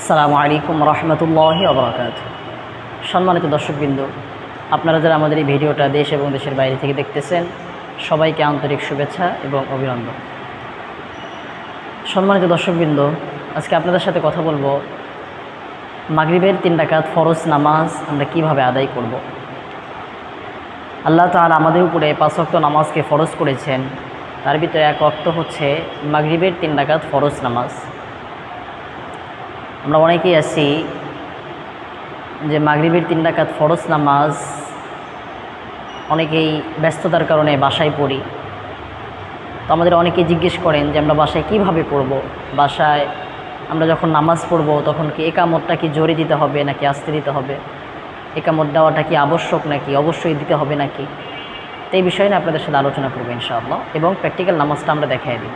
আসসালামু আলাইকুম রহমতুল্লাহি ওয়া বারাকাতুহু। সম্মানিত দর্শকবৃন্দ, আপনারা যারা আমাদের এই ভিডিওটা দেশ এবং দেশের বাইরে থেকে দেখতেছেন, সবাইকে আন্তরিক শুভেচ্ছা এবং অভিনন্দন। সম্মানিত দর্শকবৃন্দ, আজকে আপনাদের সাথে কথা বলবো মাগরিবের 3 রাকাত ফরজ নামাজ আমরা কিভাবে আদায় করব। আল্লাহ তাআলা আমাদের উপরে 5 ওয়াক্ত নামাজকে ফরজ করেছেন, তার ভিতরে এক ওয়াক্ত হচ্ছে মাগরিবের 3 রাকাত ফরজ নামাজ। আমরা অনেকেই আছি যে মাগরিবের 3 রাকাত ফরজ নামাজ অনেকেই ব্যস্ততার কারণে বাসায় পড়ি। তো আমাদের অনেকেই জিজ্ঞেস করেন যে আমরা বাসায় কিভাবে পড়ব, বাসায় আমরা যখন নামাজ পড়ব তখন কি একামতটা কি জোরে দিতে হবে নাকি আস্তে দিতে হবে, একামত দেওয়াটা কি আবশ্যক নাকি অবশ্যই দিতে হবে নাকি, তো এই বিষয়ে নিয়ে আপনাদের সাথে আলোচনা করবো ইনশাআল্লাহ, এবং প্র্যাকটিক্যাল নামাজটা আমরা দেখাই দিই।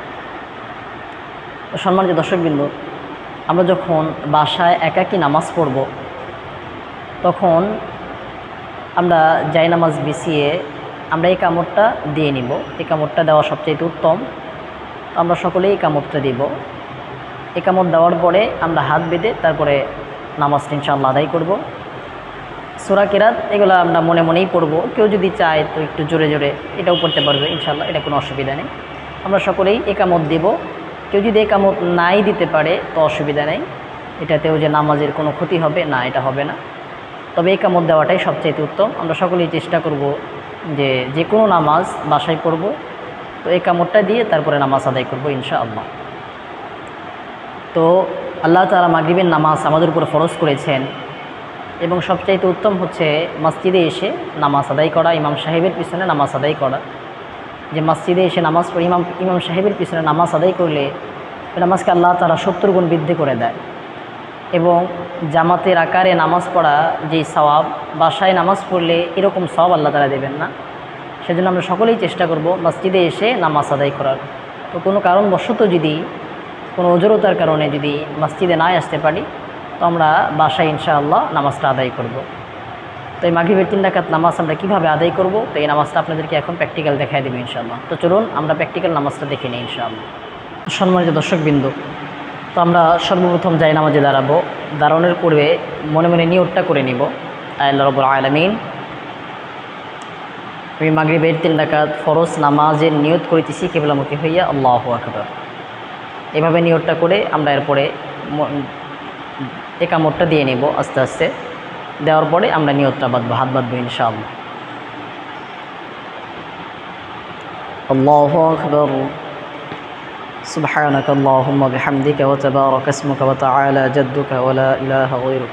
তো সম্মানিত দর্শকবৃন্দ, আমরা যখন বাসায় একাকী নামাজ পড়ব তখন আমরা জায়নামাজ বিছিয়ে আমরা এই কামতটা দিয়ে নিব। এই কামতটা দেওয়া সবচেয়ে উত্তম। আমরা সকলেই এই কামতটা দিব। এই কামত দেওয়ার পরে আমরা হাত বেঁধে তারপরে নামাজটা ইনশাআল্লাহ আদায় করব। সূরা কিরাত এগুলো আমরা মনে মনেই পড়ব। কেউ যদি চায় তো একটু জোরে জোরে এটাও পড়তে পারবে ইনশাআল্লাহ, এটা কোনো অসুবিধা নেই। আমরা সকলেই এই কামত দেব। কেউ যদি একামত নাই দিতে পারে তো অসুবিধা নেই, এটাতেও যে নামাজের কোনো ক্ষতি হবে না, এটা হবে না। তবে একামত দেওয়াটাই সবচেয়ে উত্তম। আমরা সকলেই চেষ্টা করব যে কোনো নামাজ বাসায় পড়ব, তো একামতটা দিয়ে তারপরে নামাজ আদায় করব ইনশাআল্লাহ। তো আল্লাহ তাআলা মাগরিবের নামাজ আমাদের উপর ফরজ করেছেন, এবং সবচাইতে উত্তম হচ্ছে মসজিদে এসে নামাজ আদায় করা, ইমাম সাহেবের পিছনে নামাজ আদায় করা। যে মসজিদে এসে নামাজ পড়ে ইমাম সাহেবের পিছনে নামাজ আদায় করলে নামাজকে আল্লাহ তাআলা 70 গুণ বৃদ্ধি করে দেয়। এবং জামাতের আকারে নামাজ পড়া যেই সওয়াব, বাসায় নামাজ পড়লে এরকম সওয়াব আল্লাহ তাআলা দেবেন না। সেজন্য আমরা সকলেই চেষ্টা করব মসজিদে এসে নামাজ আদায় করার। তো কোনো কারণবশত যদি কোনো অজরতার কারণে যদি মসজিদে না আসতে পারি তো আমরা বাসায় ইনশাআল্লাহ নামাজটা আদায় করব। তো এই মাগরিবের 3 রাকাত নামাজ আমরা কীভাবে আদায় করব, তো এই নামাজটা আপনাদেরকে এখন প্র্যাকটিক্যাল দেখাই দেবো ইনশাআল্লাহ। তো চলুন আমরা প্র্যাকটিক্যাল নামাজটা দেখে নিই ইনশাআল্লাহ। সম্মানিত দর্শকবৃন্দ, তো আমরা সর্বপ্রথম যাই নামাজে দাঁড়াবো। দাঁড়ানোর পূর্বে মনে মনে নিয়তটা করে নিব, আল্লাহ রাব্বুল আলামিন, আমি মাগরিবের 3 রাকাত ফরজ নামাজের নিয়ত করিতেছি কিবলামুখী হইয়া, আল্লাহু আকবার। এভাবে নিয়তটা করে আমরা এরপরে একামতটা দিয়ে নেব আস্তে আস্তে। দেওয়ার পরে আমরা নিয়তটা বাঁধবো, হাত বাঁধবো ইনশাআল্লাহ। আল্লাহু আকবার। সুবহানাকা আল্লাহুম্মা বিহামদিকা ওয়া তাবারাকা ইসমুকা ওয়া তাআলা জাদ্দুকা ওয়া লা ইলাহা গায়রুক।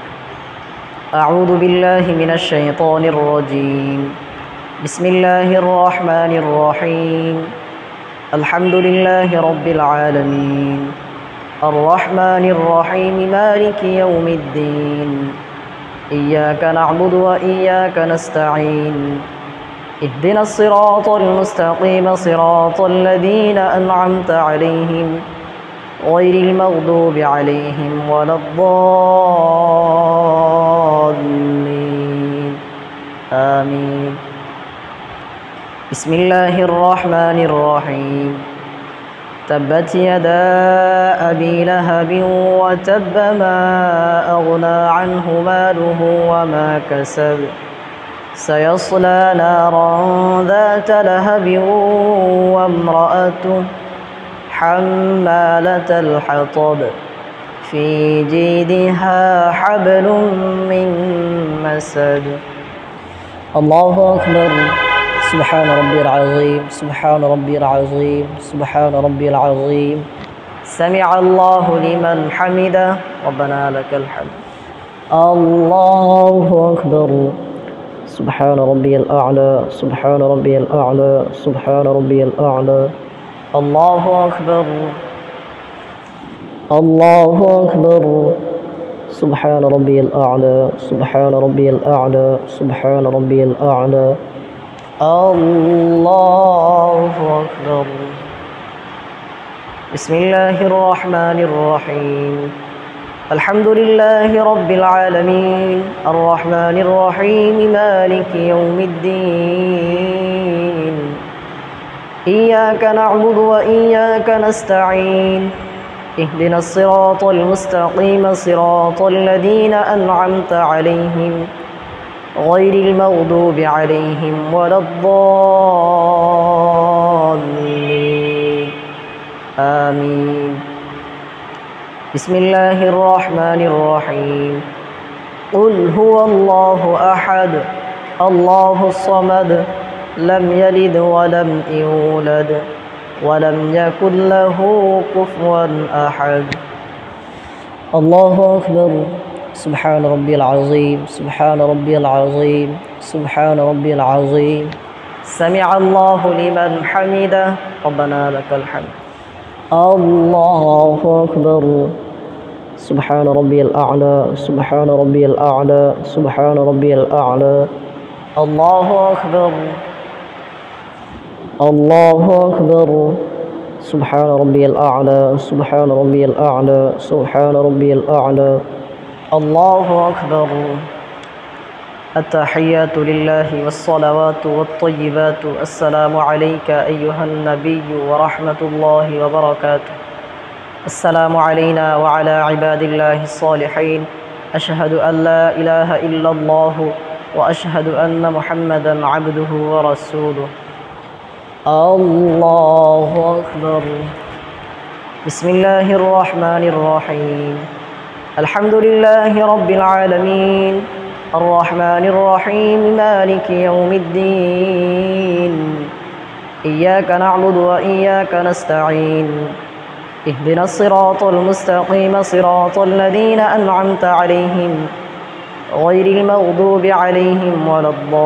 আউযু বিল্লাহি মিনাশ শাইতানির রাজীম। বিসমিল্লাহির রহমানির রহিম। আলহামদুলিল্লাহি রাব্বিল আলামিন। আর রহমানির রহিম মালিকি ইয়াউমিদ্দিন। إياك نعبد وإياك نستعين. اهدنا الصراط المستقيم صراط الذين أنعمت عليهم غير المغضوب عليهم ولا الضالين. آمين. بسم الله الرحمن الرحيم. تبت يدا أبي لهب وتب ما أغنى عنه ماله وما كسب سيصلى نارا ذات لهب وامرأته حمالة الحطب في جيدها حبل من مسد. الله أكبر. سبحان ربي العظيم. سبحان ربي العظيم. سبحان ربي العظيم. سمع الله لمن حمده. ربنا لك الحمد. الله أكبر. سبحان ربي الأعلى. سبحان ربي الأعلى. سبحان ربي الأعلى. الله أكبر. الله أكبر. سبحان ربي الأعلى. سبحان ربي الأعلى. سبحان ربي الأعلى. الله أكبر. بسم الله الرحمن الرحيم. الحمد لله رب العالمين. الرحمن الرحيم مالك يوم الدين. إياك نعبد وإياك نستعين. اهدنا الصراط المستقيم صراط الذين أنعمت عليهم غير المغضوب عليهم ولا الضالين آمين بسم الله الرحمن الرحيم قل هو الله أحد الله الصمد لم يلد ولم يولد ولم يكن له كفوا أحد الله أكبر سبحان ربي العظيم سبحان ربي العظيم سبحان ربي العظيم سمع الله لمن حمده ربنا لك الحمد الله أكبر سبحان ربي الأعلى سبحان ربي الأعلى سبحان ربي الأعلى الله أكبر الله أكبر سبحان ربي الأعلى سبحان ربي الأعلى سبحان ربي الأعلى الله أكبر التحيات لله والصلوات والطيبات السلام عليك أيها النبي ورحمة الله وبركاته السلام علينا وعلى عباد الله الصالحين أشهد أن لا إله إلا الله وأشهد أن محمدا عبده ورسوله الله أكبر بسم الله الرحمن الرحيم الحمد لله رب العالمين الرحمن الرحيم مالك يوم الدين إياك نعبد وإياك نستعين اهدنا الصراط المستقيم صراط الذين أنعمت عليهم غير المغضوب عليهم ولا الضالين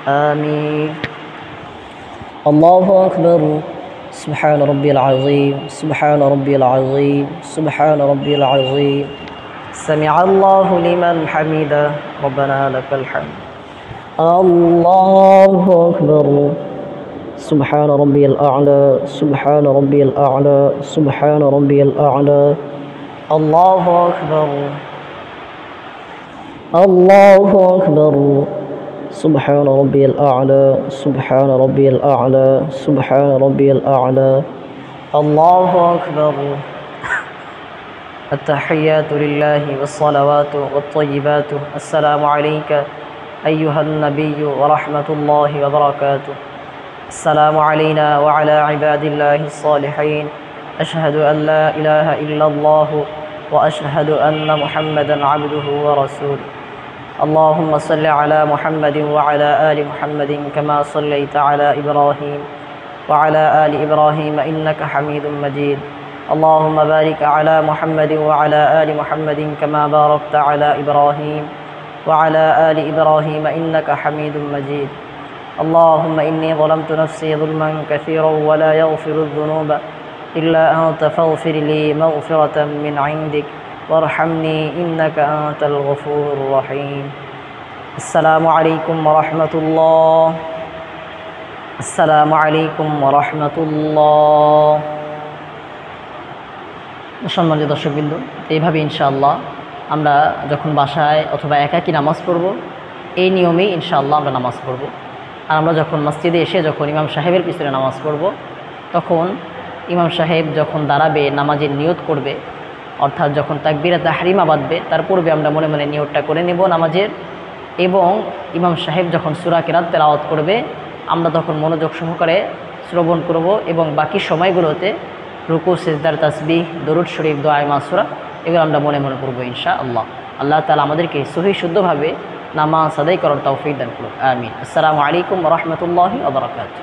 آمين الله أكبر سبحان ربي العظيم سبحان ربي العظيم سبحان ربي العظيم سمع الله لمن حمده ربنا لك الحمد الله أكبر سبحان ربي الأعلى سبحان ربي الأعلى سبحان ربي الأعلى الله أكبر الله أكبر سبحان ربي الأعلى سبحان ربي الأعلى سبحان ربي الأعلى الله أكبر التحيات لله والصلوات والطيبات السلام عليك أيها النبي ورحمة الله وبركاته السلام علينا وعلى عباد الله الصالحين أشهد أن لا إله إلا الله وأشهد أن محمدا عبده ورسوله اللهم صل على محمد وعلى آل محمد كما صليت على إبراهيم وعلى آل إبراهيم إنك حميد مجيد اللهم بارك على محمد وعلى آل محمد كما باركت على إبراهيم وعلى آل إبراهيم إنك حميد مجيد اللهم إني ظلمت نفسي ظلما كثيرا ولا يغفر الذنوب إلا أنت فاغفر لي مغفرة من عندك وارحمني إنك أنت الغفور الرحيم السلام عليكم ورحمة الله السلام عليكم ورحمة الله সম্মানিত দর্শকবৃন্দ এইভাবে ইনশাআল্লাহ আমরা যখন বাসায় অথবা একাকী নামাজ পড়ব এই নিয়মেই ইনশাআল্লাহ আমরা নামাজ পড়ব। আর আমরা যখন মসজিদে এসে যখন ইমাম সাহেবের পিছনে নামাজ পড়ব তখন ইমাম সাহেব যখন দাঁড়াবে নামাজের নিয়ত করবে অর্থাৎ যখন তাকবীরে তাহরিমা বাঁধবে তার পূর্বে আমরা মনে মনে নিয়তটা করে নেব নামাজের, এবং ইমাম সাহেব যখন সূরা কিরাত তেলাওয়াত করবে আমরা তখন মনোযোগ সহকারে শ্রবণ করব এবং বাকি সময়গুলোতে রুকু সিজদার তাসবিহ দরুদ শরীফ দোয়া মাসুরা এগুলো আমরা মনে মনে করবো ইনশাআল্লাহ। আল্লাহ তাআলা আমাদেরকে সহি শুদ্ধভাবে নামাজ আদায় করার তৌফিক দান করুন, আমিন। আসসালামু আলাইকুম ওয়া রাহমাতুল্লাহি ওয়া বারাকাতুহু।